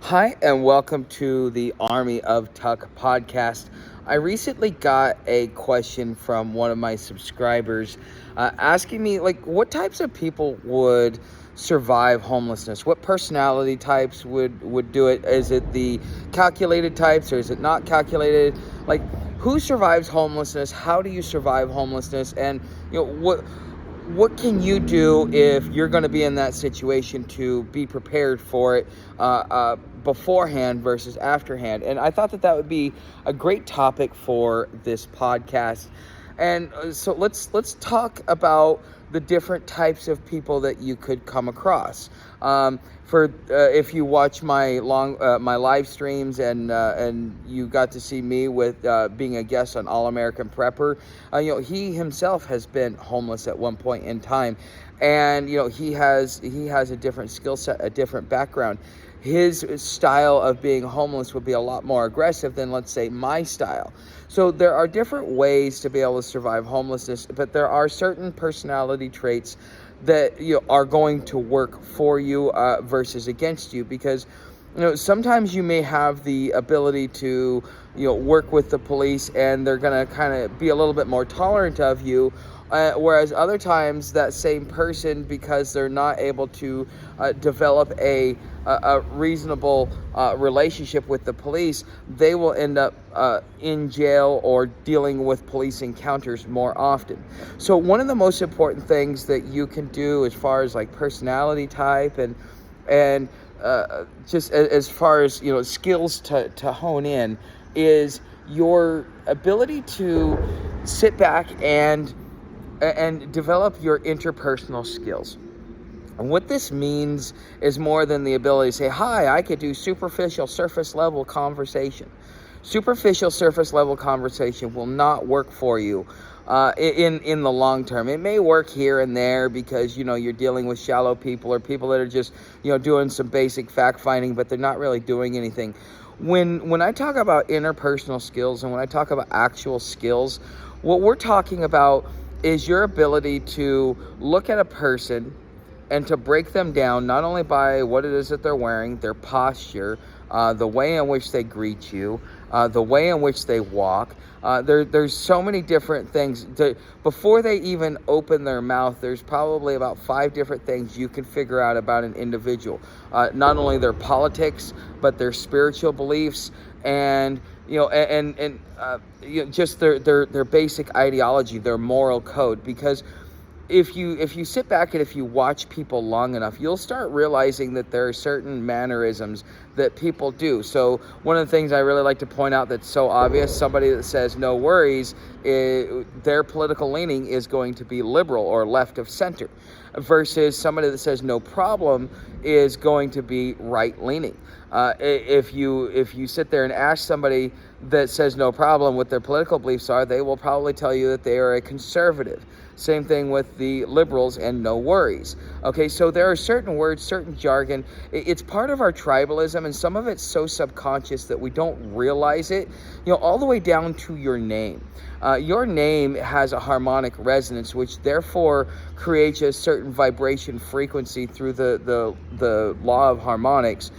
Hi, and welcome to the Army of Tuck podcast. I recently got a question from one of my subscribers asking me, what types of people would survive homelessness? What personality types would do it? Is it the calculated types or is it not calculated? Who survives homelessness? How do you survive homelessness? And, what can you do if you're going to be in that situation to be prepared for it beforehand versus afterhand? And I thought that would be a great topic for this podcast. And so let's talk about the different types of people that you could come across. If you watch my live streams and you got to see me with being a guest on All American Prepper, he himself has been homeless at one point in time, and he has a different skill set, a different background. His style of being homeless would be a lot more aggressive than, let's say, my style. So there are different ways to be able to survive homelessness, but there are certain personality traits that are going to work for you versus against you, because sometimes you may have the ability to work with the police and they're going to kind of be a little bit more tolerant of you, whereas other times that same person, because they're not able to develop a reasonable relationship with the police, they will end up in jail or dealing with police encounters more often. So one of the most important things that you can do as far as personality type and just as far as skills to hone in is your ability to sit back and develop your interpersonal skills. And what this means is more than the ability to say, hi, I could do superficial surface level conversation. Superficial surface level conversation will not work for you in the long term. It may work here and there because you're dealing with shallow people or people that are just doing some basic fact finding, but they're not really doing anything. When I talk about interpersonal skills and when I talk about actual skills, what we're talking about is your ability to look at a person and to break them down not only by what it is that they're wearing, their posture, the way in which they greet you, the way in which they walk. There's so many different things. Before they even open their mouth, there's probably about 5 different things you can figure out about an individual. Not only their politics, but their spiritual beliefs and just their basic ideology, their moral code. Because if you sit back and if you watch people long enough, you'll start realizing that there are certain mannerisms that people do. So one of the things I really like to point out that's so obvious, somebody that says no worries, their political leaning is going to be liberal or left of center, versus somebody that says no problem is going to be right leaning. If you sit there and ask somebody that says no problem what their political beliefs are, they will probably tell you that they are a conservative. Same thing with the liberals and no worries. Okay, so there are certain words, certain jargon. It's part of our tribalism, and some of it's so subconscious that we don't realize it. All the way down to your name. Your name has a harmonic resonance, which therefore creates a certain vibration frequency through the law of harmonics,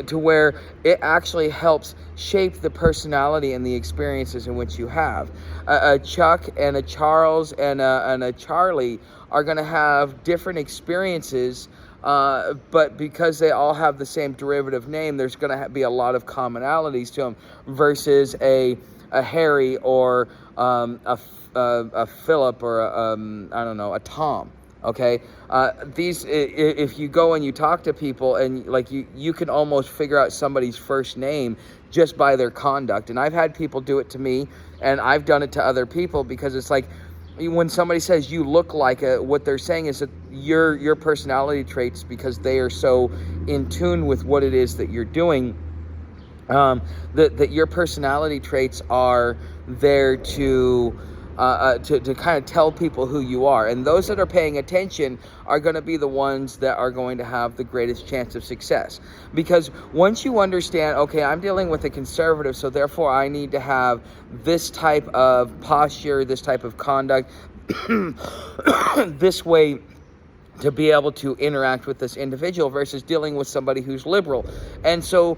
to where it actually helps shape the personality and the experiences in which you have. A Chuck and a Charles and a Charlie are going to have different experiences, but because they all have the same derivative name, there's going to be a lot of commonalities to them, versus a Harry or a Philip or a Tom. Okay, if you go and you talk to people and you can almost figure out somebody's first name just by their conduct. And I've had people do it to me, and I've done it to other people, because it's like when somebody says you look like what they're saying is that your personality traits, because they are so in tune with what it is that you're doing, that your personality traits are there to kind of tell people who you are. And those that are paying attention are going to be the ones that are going to have the greatest chance of success. Because once you understand, okay, I'm dealing with a conservative, so therefore I need to have this type of posture, this type of conduct, this way to be able to interact with this individual versus dealing with somebody who's liberal. And so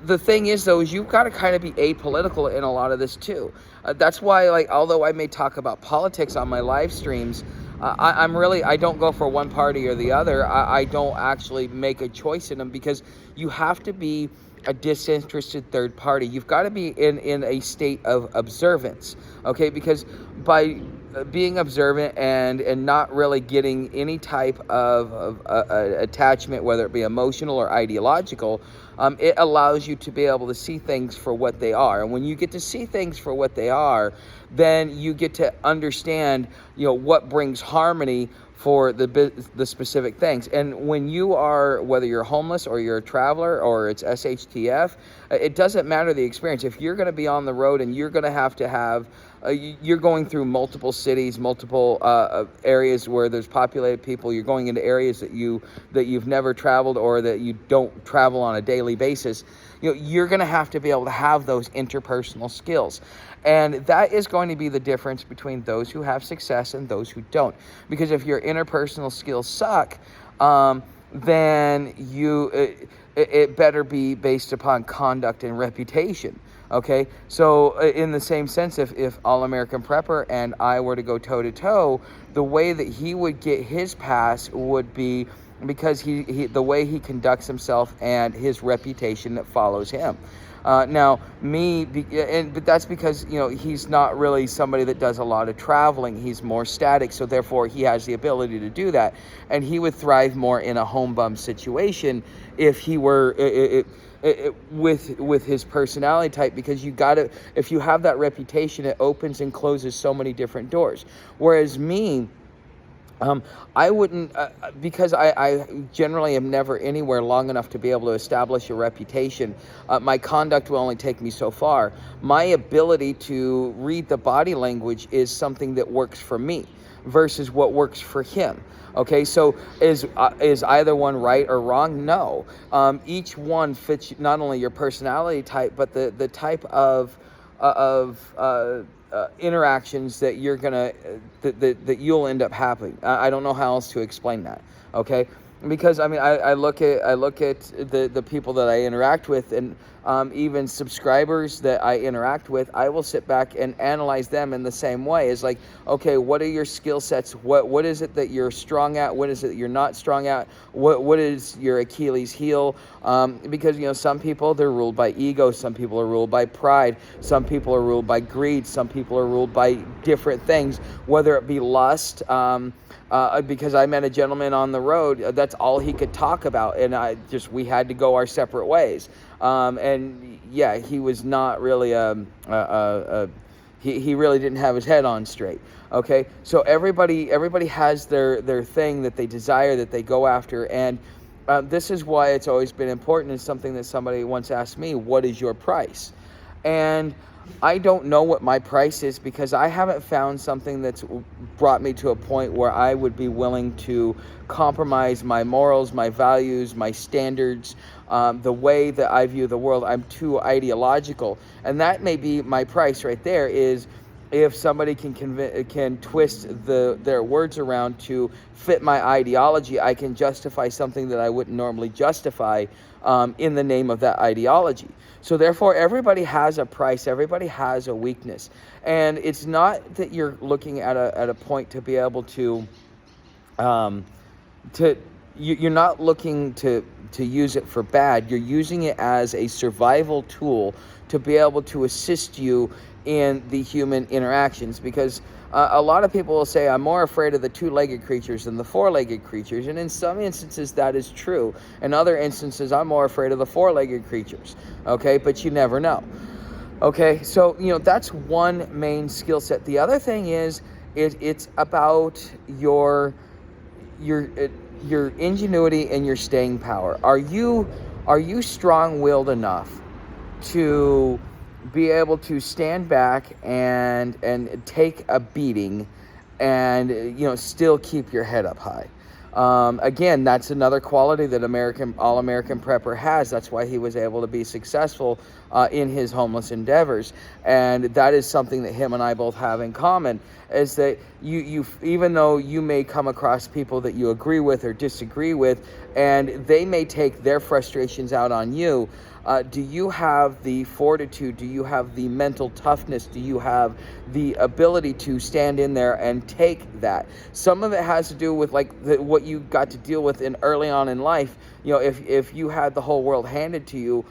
the thing is, though, is you've got to kind of be apolitical in a lot of this too. That's why, like, although I may talk about politics on my live streams, I don't go for one party or the other. I don't actually make a choice in them, because you have to be a disinterested third party. You've got to be in a state of observance, okay? Because by being observant and not really getting any type of attachment, whether it be emotional or ideological, it allows you to be able to see things for what they are. And when you get to see things for what they are, then you get to understand, what brings harmony for the specific things. And when you are, whether you're homeless or you're a traveler or it's SHTF, it doesn't matter the experience. If you're going to be on the road and you're going to have you're going through multiple cities, multiple areas where there's populated people, you're going into areas that you've never traveled or that you don't travel on a daily basis, you're going to have to be able to have those interpersonal skills. And that is going to be the difference between those who have success and those who don't. Because if your interpersonal skills suck, then it better be based upon conduct and reputation. Okay, so in the same sense, if All-American Prepper and I were to go toe-to-toe, the way that he would get his pass would be because he the way he conducts himself and his reputation that follows him. But that's because, he's not really somebody that does a lot of traveling. He's more static, so therefore he has the ability to do that. And he would thrive more in a home bum situation if he were with his personality type, because if you have that reputation, it opens and closes so many different doors. Whereas me, I wouldn't, because I generally am never anywhere long enough to be able to establish a reputation. My conduct will only take me so far. My ability to read the body language is something that works for me versus what works for him. Okay, so is either one right or wrong? No. Each one fits not only your personality type, but the type of interactions that you're gonna that you'll end up having. I don't know how else to explain that. Okay, because I look at the people that I interact with, and even subscribers that I interact with, I will sit back and analyze them in the same way. It's like, okay, what are your skill sets? What is it that you're strong at? What is it that you're not strong at? What is your Achilles heel? Because some people, they're ruled by ego. Some people are ruled by pride. Some people are ruled by greed. Some people are ruled by different things, whether it be lust. Because I met a gentleman on the road, that's all he could talk about, and we had to go our separate ways. And yeah, he was not really he really didn't have his head on straight. Okay, so everybody has their thing that they desire, that they go after, and this is why it's always been important. It's something that somebody once asked me, what is your price? And I don't know what my price is, because I haven't found something that's brought me to a point where I would be willing to compromise my morals, my values, my standards, the way that I view the world. I'm too ideological, and that may be my price right there, is if somebody can twist their words around to fit my ideology, I can justify something that I wouldn't normally justify in the name of that ideology. So therefore, everybody has a price. Everybody has a weakness, and it's not that you're looking at a point to be able to you're not looking to use it for bad. You're using it as a survival tool to be able to assist you in the human interactions, because a lot of people will say, I'm more afraid of the two-legged creatures than the four-legged creatures, and in some instances that is true. In other instances, I'm more afraid of the four-legged creatures. Okay, but you never know. Okay, so that's one main skill set. The other thing is it's about your ingenuity and your staying power. Are you strong-willed enough to be able to stand back and take a beating and still keep your head up high? Again, that's another quality that all-American prepper has. That's why he was able to be successful in his homeless endeavors. And that is something that him and I both have in common, is that you even though you may come across people that you agree with or disagree with, and they may take their frustrations out on you, do you have the fortitude? Do you have the mental toughness? Do you have the ability to stand in there and take that? Some of it has to do with what you got to deal with in early on in life. If you had the whole world handed to you,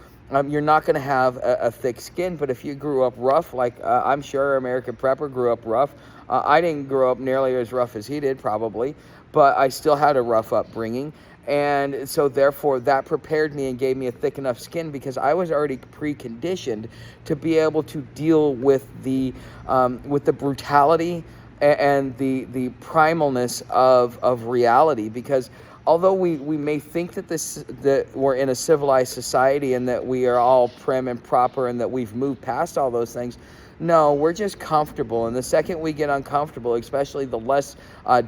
you're not going to have a thick skin. But if you grew up rough, like I'm sure American Prepper grew up rough. I didn't grow up nearly as rough as he did, probably, but I still had a rough upbringing. And so therefore that prepared me and gave me a thick enough skin, because I was already preconditioned to be able to deal with the brutality and the primalness of reality. Because although we may think that we're in a civilized society and that we are all prim and proper and that we've moved past all those things, no, we're just comfortable. And the second we get uncomfortable, especially the less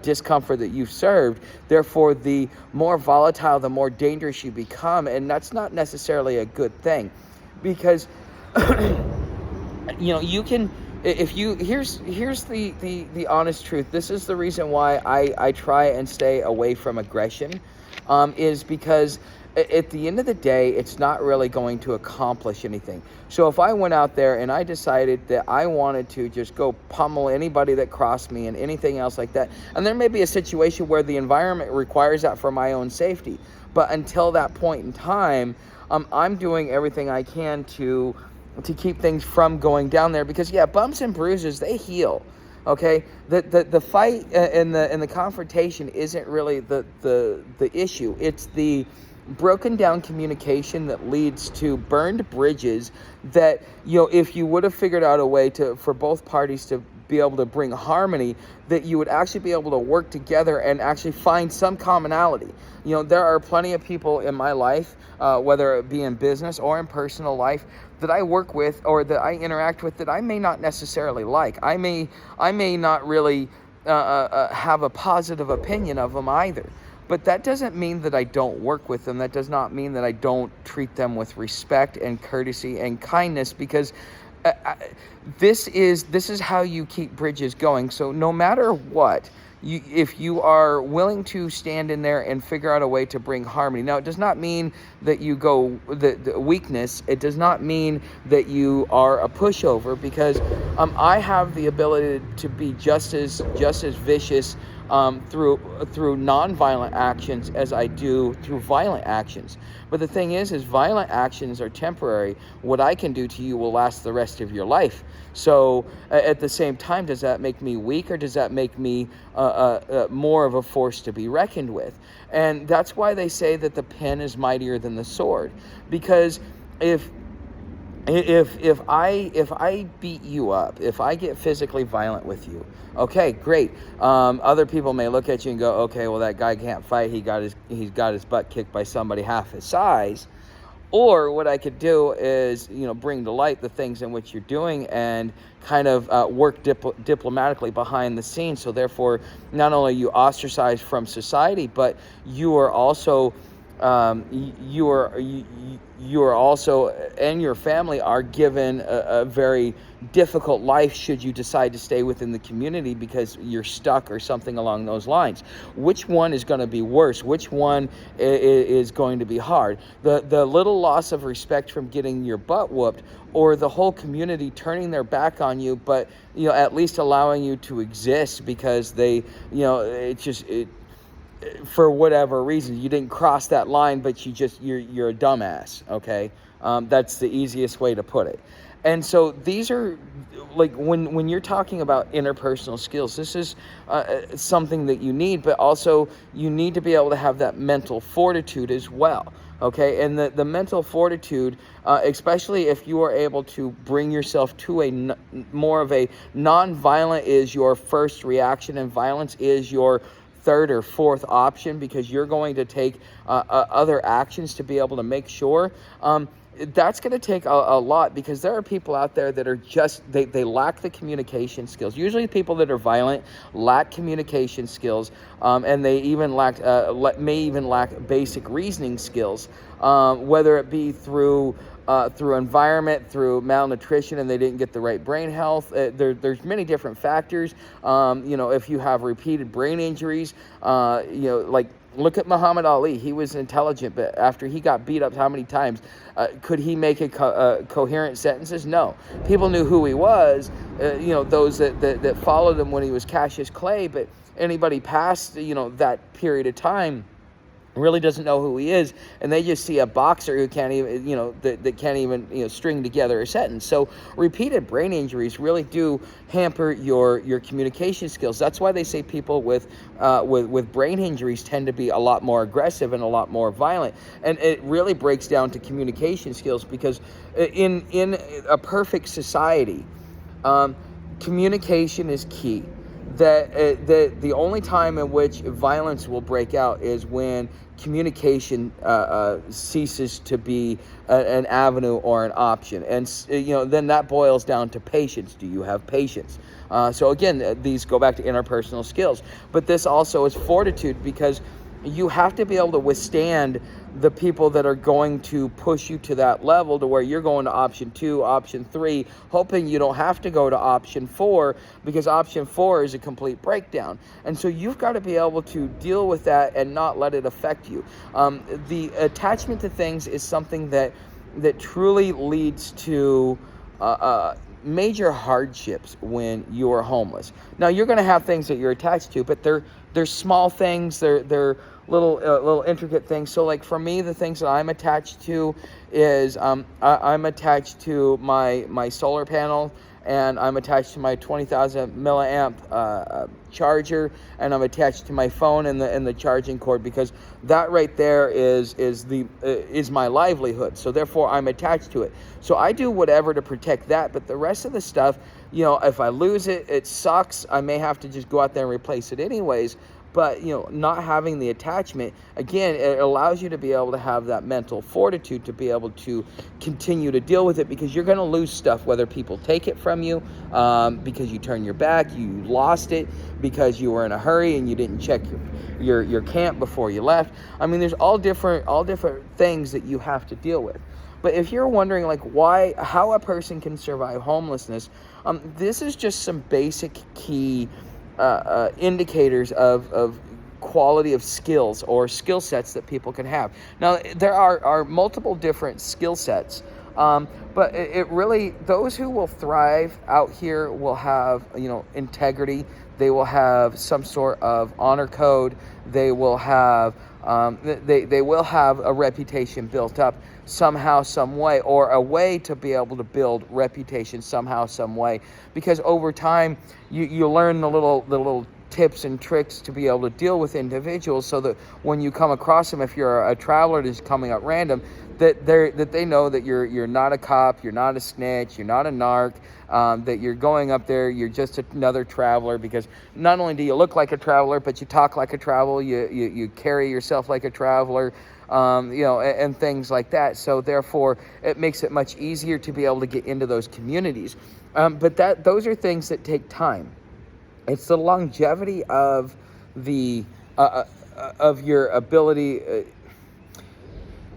discomfort that you've served, therefore the more volatile, the more dangerous you become. And that's not necessarily a good thing, because you can, if you, here's the honest truth. This is the reason why I try and stay away from aggression, is because at the end of the day, it's not really going to accomplish anything. So if I went out there and I decided that I wanted to just go pummel anybody that crossed me and anything else like that, and there may be a situation where the environment requires that for my own safety, but until that point in time, I'm doing everything I can to keep things from going down there. Because bumps and bruises, they heal. Okay, the fight and the confrontation isn't really the issue. It's the broken down communication that leads to burned bridges that, if you would have figured out a way for both parties to be able to bring harmony, that you would actually be able to work together and actually find some commonality. There are plenty of people in my life, whether it be in business or in personal life, that I work with or that I interact with that I may not necessarily like. I may not really have a positive opinion of them either. But that doesn't mean that I don't work with them. That does not mean that I don't treat them with respect and courtesy and kindness, because this is how you keep bridges going. So no matter what, if you are willing to stand in there and figure out a way to bring harmony. Now, it does not mean that you go the weakness. It does not mean that you are a pushover, because I have the ability to be just as vicious through non-violent actions as I do through violent actions. But the thing is violent actions are temporary. What I can do to you will last the rest of your life. So at the same time, does that make me weak, or does that make me more of a force to be reckoned with? And that's why they say that the pen is mightier than the sword. Because if I beat you up, if I get physically violent with you, okay, great. Other people may look at you and go, okay, well, that guy can't fight. He's got his butt kicked by somebody half his size. Or what I could do is, bring to light the things in which you're doing and kind of work diplomatically behind the scenes. So therefore, not only are you ostracized from society, but you are also you are also, and your family are given a very difficult life should you decide to stay within the community because you're stuck or something along those lines. Which one is going to be worse? Which one is going to be hard? The little loss of respect from getting your butt whooped, or the whole community turning their back on you, but at least allowing you to exist because they, for whatever reason, you didn't cross that line, but you're a dumbass, okay? That's the easiest way to put it. And so these are, like, when you're talking about interpersonal skills, this is something that you need, but also you need to be able to have that mental fortitude as well, okay? And the mental fortitude, especially if you are able to bring yourself to more of a non-violent is your first reaction, and violence is your third or fourth option, because you're going to take other actions to be able to make sure. that's going to take a lot, because there are people out there that are just, they lack the communication skills. Usually people that are violent lack communication skills, and they even may even lack basic reasoning skills, whether it be through environment, through malnutrition, and they didn't get the right brain health. There's many different factors. If you have repeated brain injuries, like, look at Muhammad Ali. He was intelligent, but after he got beat up how many times, could he make coherent sentences? No. People knew who he was, those that followed him when he was Cassius Clay, but anybody past, that period of time really doesn't know who he is, and they just see a boxer who can't even, that can't even, string together a sentence. So repeated brain injuries really do hamper your communication skills. That's why they say people with brain injuries tend to be a lot more aggressive and a lot more violent. And it really breaks down to communication skills, because in a perfect society, communication is key. That the only time in which violence will break out is when communication ceases to be an avenue or an option. And then that boils down to patience. Do you have patience? So again, these go back to interpersonal skills, but this also is fortitude, because you have to be able to withstand the people that are going to push you to that level to where you're going to option 2, option 3, hoping you don't have to go to option 4, because option 4 is a complete breakdown. And so you've got to be able to deal with that and not let it affect you. The attachment to things is something that truly leads to major hardships when you are homeless. Now, you're going to have things that you're attached to, but they're small things. They're little intricate things. So, like, for me, the things that I'm attached to is I'm attached to my solar panel, and I'm attached to my 20,000 milliamp charger, and I'm attached to my phone and the charging cord, because that right there is my livelihood. So therefore, I'm attached to it. So I do whatever to protect that. But the rest of the stuff, if I lose it, it sucks. I may have to just go out there and replace it anyways. But, not having the attachment, again, it allows you to be able to have that mental fortitude to be able to continue to deal with it, because you're going to lose stuff, whether people take it from you because you turned your back, you lost it because you were in a hurry and you didn't check your camp before you left. I mean, there's all different things that you have to deal with. But if you're wondering, like, how a person can survive homelessness, this is just some basic key indicators of quality of skills or skill sets that people can have. Now, there are multiple different skill sets, but it really, those who will thrive out here will have, integrity. They will have some sort of honor code. They will have they will have a reputation built up somehow, some way, or a way to be able to build reputation somehow, some way, because over time you learn the little tips and tricks to be able to deal with individuals, so that when you come across them, if you're a traveler that's coming up random, that they know that you're not a cop, you're not a snitch, you're not a narc, that you're going up there, you're just another traveler, because not only do you look like a traveler, but you talk like a traveler, you carry yourself like a traveler, and things like that. So therefore, it makes it much easier to be able to get into those communities. But those are things that take time. It's the longevity of of your ability.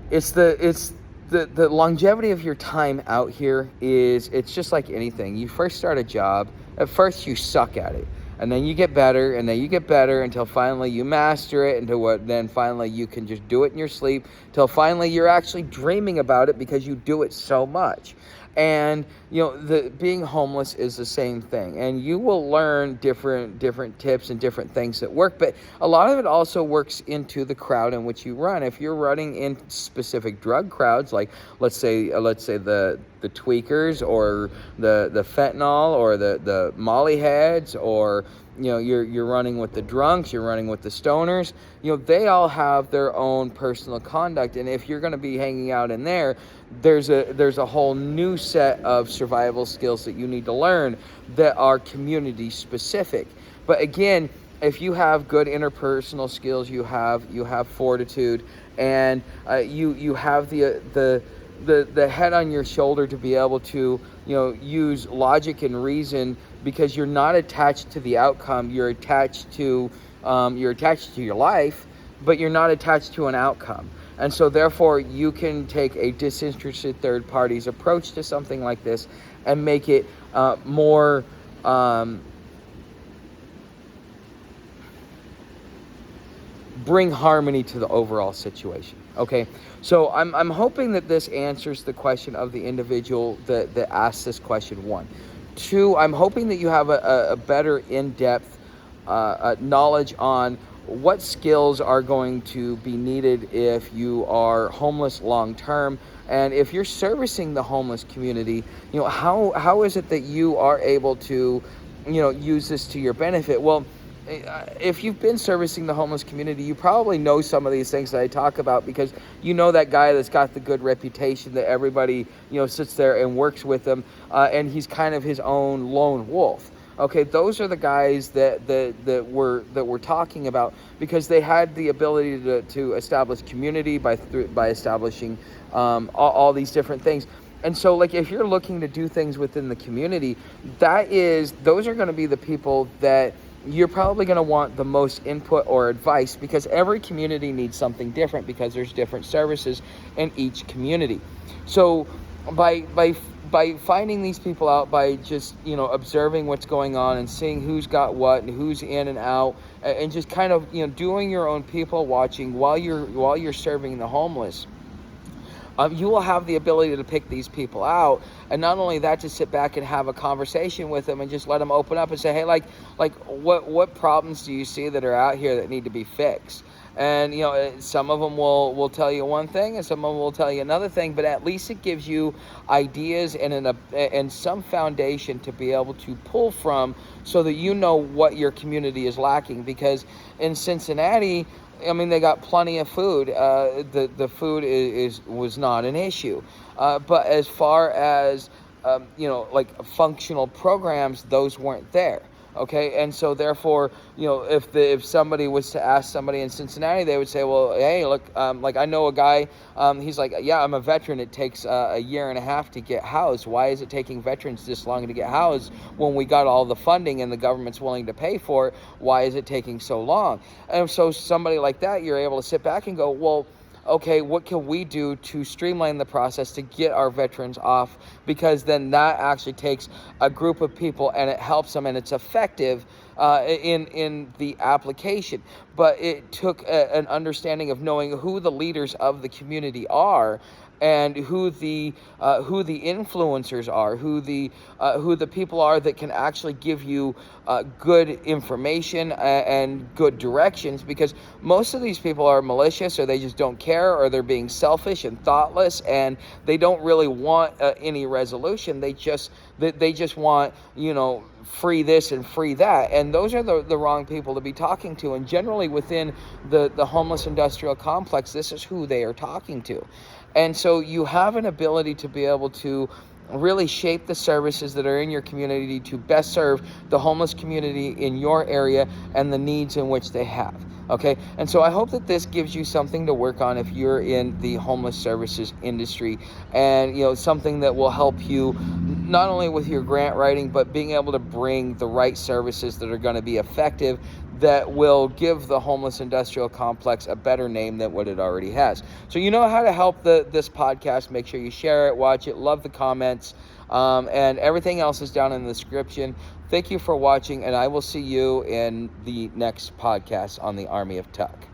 It's the longevity of your time out here it's just like anything. You first start a job, at first you suck at it, and then you get better, and then you get better until finally you master it, then finally you can just do it in your sleep, till finally you're actually dreaming about it because you do it so much. And being homeless is the same thing, and you will learn different tips and different things that work, but a lot of it also works into the crowd in which you run. If you're running in specific drug crowds, like let's say the tweakers, or the fentanyl, or the molly heads, or you're running with the drunks, you're running with the stoners, they all have their own personal conduct. And if you're going to be hanging out in there's a whole new set of survival skills that you need to learn that are community specific. But again, if you have good interpersonal skills, you have fortitude, and you have the head on your shoulder to be able to, use logic and reason, because you're not attached to the outcome. You're attached to your life, but you're not attached to an outcome. And so therefore you can take a disinterested third party's approach to something like this and make it more bring harmony to the overall situation. Okay, so I'm hoping that this answers the question of the individual that asked this question, one. Two, I'm hoping that you have a better in-depth knowledge on what skills are going to be needed if you are homeless long term, and if you're servicing the homeless community, how is it that you are able to, use this to your benefit? Well, if you've been servicing the homeless community, you probably know some of these things that I talk about, because you know that guy that's got the good reputation that everybody, sits there and works with him, and he's kind of his own lone wolf. Okay, those are the guys that we're talking about, because they had the ability to establish community by establishing all these different things. And so, like, if you're looking to do things within the community, those are going to be the people that you're probably going to want the most input or advice, because every community needs something different, because there's different services in each community. So by finding these people out, by just observing what's going on and seeing who's got what and who's in and out, and just kind of doing your own people watching while you're serving the homeless, you will have the ability to pick these people out. And not only that, to sit back and have a conversation with them and just let them open up and say, hey, like what problems do you see that are out here that need to be fixed? And some of them will tell you one thing, and some of them will tell you another thing, but at least it gives you ideas and some foundation to be able to pull from, so that you know what your community is lacking. Because in Cincinnati, they got plenty of food. The food was not an issue. But as far as, like functional programs, those weren't there. Okay, and so therefore, if somebody was to ask somebody in Cincinnati, they would say, well, hey, look, like I know a guy, he's like, yeah, I'm a veteran. It takes a year and a half to get housed. Why is it taking veterans this long to get housed when we got all the funding and the government's willing to pay for it? Why is it taking so long? And so somebody like that, you're able to sit back and go, well, okay, what can we do to streamline the process to get our veterans off? Because then that actually takes a group of people and it helps them, and it's effective in the application. But it took an understanding of knowing who the leaders of the community are, and who the influencers are, who the people are that can actually give you good information and good directions. Because most of these people are malicious, or they just don't care, or they're being selfish and thoughtless, and they don't really want any resolution. They just want free this and free that, and those are the wrong people to be talking to. And generally within the homeless industrial complex, this is who they are talking to. And so you have an ability to be able to really shape the services that are in your community to best serve the homeless community in your area and the needs in which they have. Okay, and so I hope that this gives you something to work on if you're in the homeless services industry, and something that will help you not only with your grant writing, but being able to bring the right services that are going to be effective, that will give the homeless industrial complex a better name than what it already has. So you know how to help this podcast. Make sure you share it, watch it, love the comments, and everything else is down in the description. Thank you for watching, and I will see you in the next podcast on the Army of Tuck.